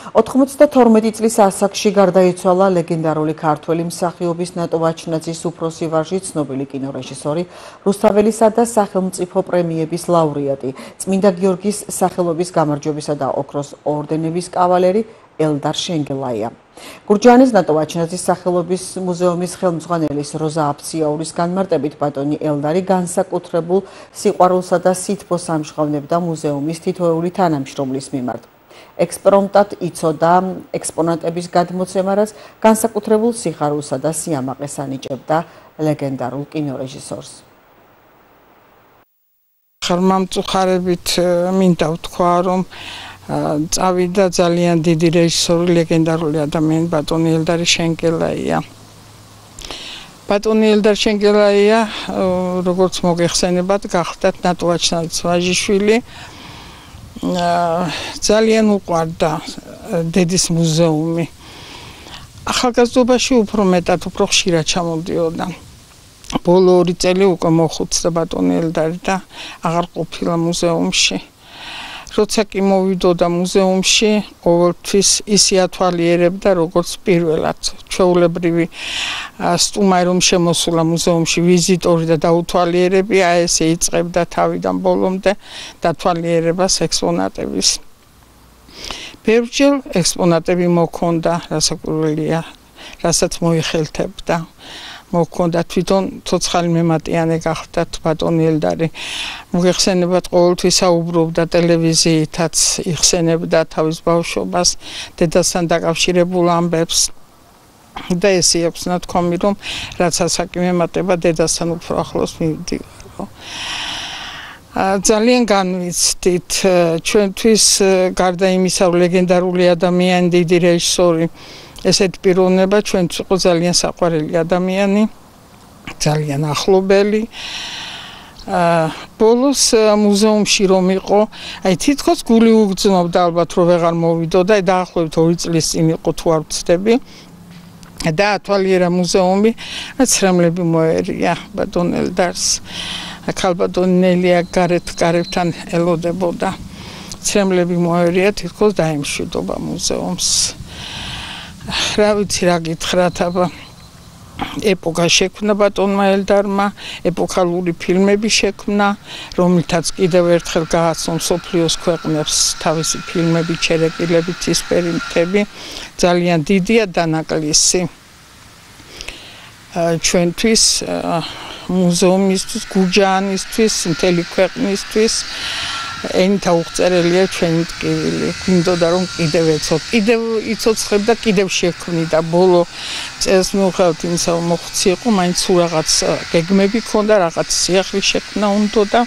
92 წლის ასაკში გარდაიცვალა ლეგენდარული ქართველი მსახიობის ნატო ვაჩნაძის უფროსი ვაჟი, ცნობილი კინორეჟისორი, რუსთაველისა და სახელმწიფო პრემიების ლაურეატი, წმინდა გიორგის სახელობის გამარჯვებისა და ოქროს ორდენების კავალერი ელდარ შენგელაია. გურჯაანის ნატო ვაჩნაძის სახელობის მუზეუმის ხელმძღვანელის როზა აფციაურის განმარტებით ბატონი ელდარი განსაკუთრებულ სიყვარულსა და სითბოს ამჟღავნებდა მუზეუმის თითოეული თანამშრომლის მიმართ. ექსპრომტად იცოდა ექსპონატების გადმოცემა, რაც განსაკუთრებულ სიხარულსა და სიამაყეს ანიჭებდა ლეგენდარულ კინორეჟისორს. ხალხმამწუხარებით მინდა ვთქვა, რომ წავიდა ძალიან დიდი რეჟისორი, ლეგენდარული ადამიანი ბატონი ელდარ შენგელაია. ბატონი ელდარ შენგელაია, როგორც მოგეხსენებათ, გახლდათ ნატო ვაჩნაძის ვაჟიშვილი. ძალიან უყვარდა დედის მუზეუმი. ახალგაზრდობაში უფრო მეტად, უფრო ხშირად ჩამოდიოდა. ბოლო 2 წელი უკვე მოხუცდა ბატონი ელდარი და აღარ ყოფილა მუზეუმში. როცა კი მოვიდოდა მუზეუმში, ყოველთვის ისი ათვალიერებდა, როგორც პირველად ჩვეულებრივი სტუმარი რომ შემოსულა მუზეუმში ვიზიტორი და დაუთვალიერებია, ესე იწყებდა თავიდან ბოლომდე დათვალიერებას ექსპონატების. ბევრჯერ ექსპონატები მოქონდა, რასაკვირველია, რასაც მოიხელთებდა. მოქონდა თვითონ ცოცხალი მემატიანე გახლდათ ბატონი ელდარი. მოგეხსენებათ, ყოველთვის საუბრობდა ტელევიზიითაც, იხსენებდა თავის ბავშვობას, დედასთან დაკავშირებულ ამბებს. და ესე აქვს ნათქვამი, რომ რაც ასაკი მემატება, დედასთან უფრო ახლოს მივდივარო. ძალიან განვიცდით, ჩვენთვის გარდა იმისა, რომ ლეგენდარული ადამიანი, დიდი რეჟისორი, ესეთი პიროვნება ჩვენთვის იყო ძალიან საყვარელი ადამიანი, ძალიან ახლობელი. ბოლოს მუზეუმში რომ იყო, აი თითქოს გული უგრძნობდა ალბათ რომ ვეღარ მოვიდოდა, დაახლოებით 2 წლის წინ იყო თუ არ ვცდები. და ათვალიერა მუზეუმი, ცრემლები მოერია ბატონ ელდარს. ქალბატონი ნელია გარეთთან ელოდებოდა. ცრემლები მოერია, თითქოს დაემშვიდობა მუზეუმს. რა ვიცი რა გითხრათ, აბა ეპოქა შექმნა ბატონმა ელდარმა, ეპოქალური ფილმები შექმნა, რომლითაც კიდევ ერთხელ გააცნო მსოფლიოს ქვეყნებს თავისი ფილმები, ჩერეკილები, ცისფერიტები, ძალიან დიდია დანაკლისი ჩვენთვის, მუზეუმისთვის, გურჯაანისთვის, მთელი ქვეყნისთვის. ენითა უღწერელია ჩვენი ტკივილი. გვინდოდა რომ კიდევ ეცოთ, კიდევ იცოცხლებ და კიდევ შექმნიდა. ბოლო წელს მიუხედავად იმისა, რომ მოხუცი იყო, მაინც სულ რაღაც გეგმები ჰქონდა, რაღაც სიახლის შექმნა უნდოდა.